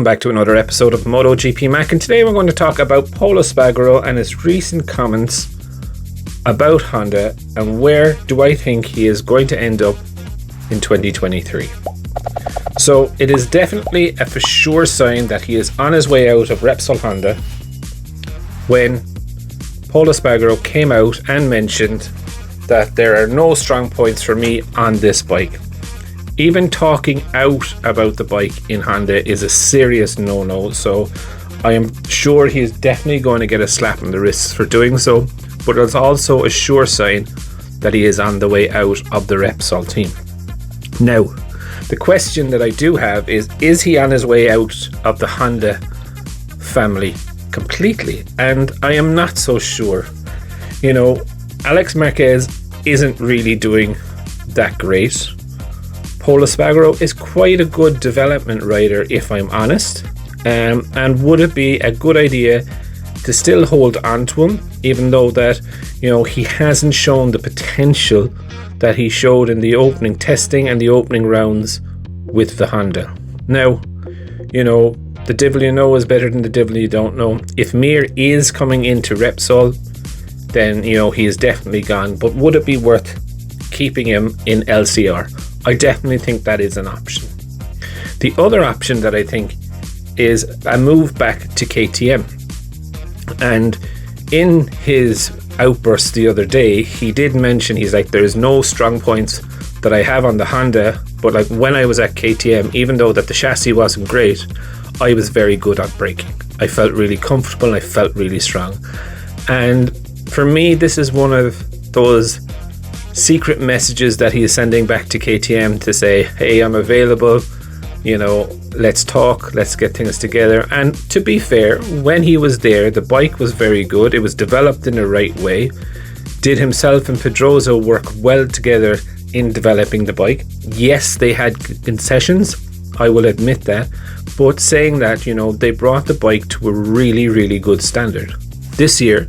Back to another episode of MotoGP Mac, and today we're going to talk about Pol Espargaro and his recent comments about Honda and where do I think he is going to end up in 2023. So it is definitely a for sure sign that he is on his way out of Repsol Honda when Pol Espargaro came out and mentioned that there are no strong points for me on this bike. Even talking out about the bike in Honda is a serious no-no, so I am sure he is definitely going to get a slap on the wrist for doing so, but it's also a sure sign that he is on the way out of the Repsol team. Now, the question that I do have is he on his way out of the Honda family completely? And I am not so sure. You know, Alex Marquez isn't really doing that great. Pol Espargaro is quite a good development rider, if I'm honest, and would it be a good idea to still hold on to him, even though that, you know, he hasn't shown the potential that he showed in the opening testing and the opening rounds with the Honda. Now, you know, the devil you know is better than the devil you don't know. If Mir is coming into Repsol, then, you know, he is definitely gone, but would it be worth keeping him in LCR? I definitely think that is an option. The other option that I think is a move back to KTM. And in his outburst the other day, he did mention, he's like, there's no strong points that I have on the Honda, but like when I was at KTM, even though that the chassis wasn't great, I was very good at braking. I felt really comfortable and I felt really strong. And for me, this is one of those secret messages that he is sending back to KTM to say, hey, I'm available, you know, let's talk, let's get things together. And to be fair, when he was there, the bike was very good. It was developed in the right way. Did himself and Pedrosa work well together in developing the bike? Yes, they had concessions, I will admit that, but saying that, you know, they brought the bike to a really, really good standard. This year,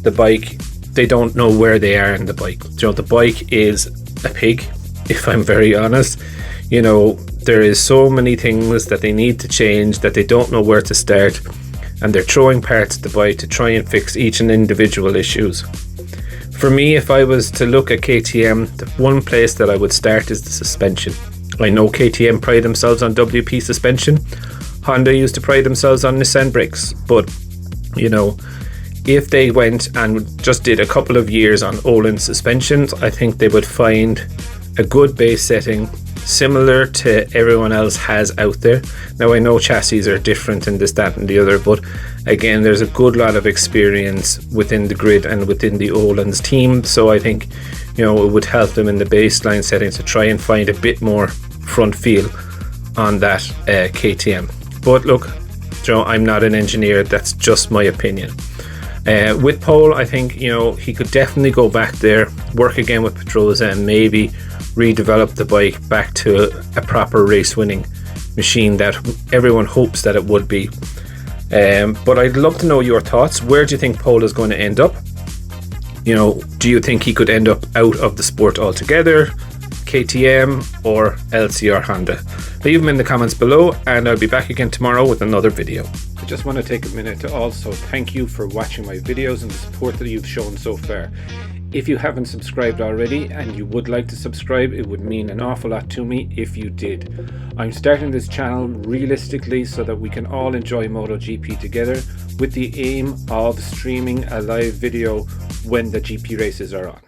the bike, they don't know where they are in the bike. You know, the bike is a pig, if I'm very honest. You know, there is so many things that they need to change that they don't know where to start, and they're throwing parts at the bike to try and fix each and individual issues. For me, if I was to look at KTM, the one place that I would start is the suspension. I know KTM pride themselves on WP suspension. Honda used to pride themselves on Nissan brakes, but, you know, if they went and just did a couple of years on Öhlins suspensions, I think they would find a good base setting similar to everyone else has out there. Now, I know chassis are different and this, that and the other, but again, there's a good lot of experience within the grid and within the Öhlins team, so I think, you know, it would help them in the baseline setting to try and find a bit more front feel on that KTM. But look, you know, I'm not an engineer, that's just my opinion. With Pol, I think, you know, he could definitely go back there, work again with Pedrosa, and maybe redevelop the bike back to a proper race winning machine that everyone hopes that it would be. But I'd love to know your thoughts. Where do you think Pol is going to end up? You know, do you think he could end up out of the sport altogether, KTM or LCR Honda? Leave them in the comments below, and I'll be back again tomorrow with another video. I just want to take a minute to also thank you for watching my videos and the support that you've shown so far. If you haven't subscribed already and you would like to subscribe, it would mean an awful lot to me if you did. I'm starting this channel realistically so that we can all enjoy MotoGP together, with the aim of streaming a live video when the GP races are on.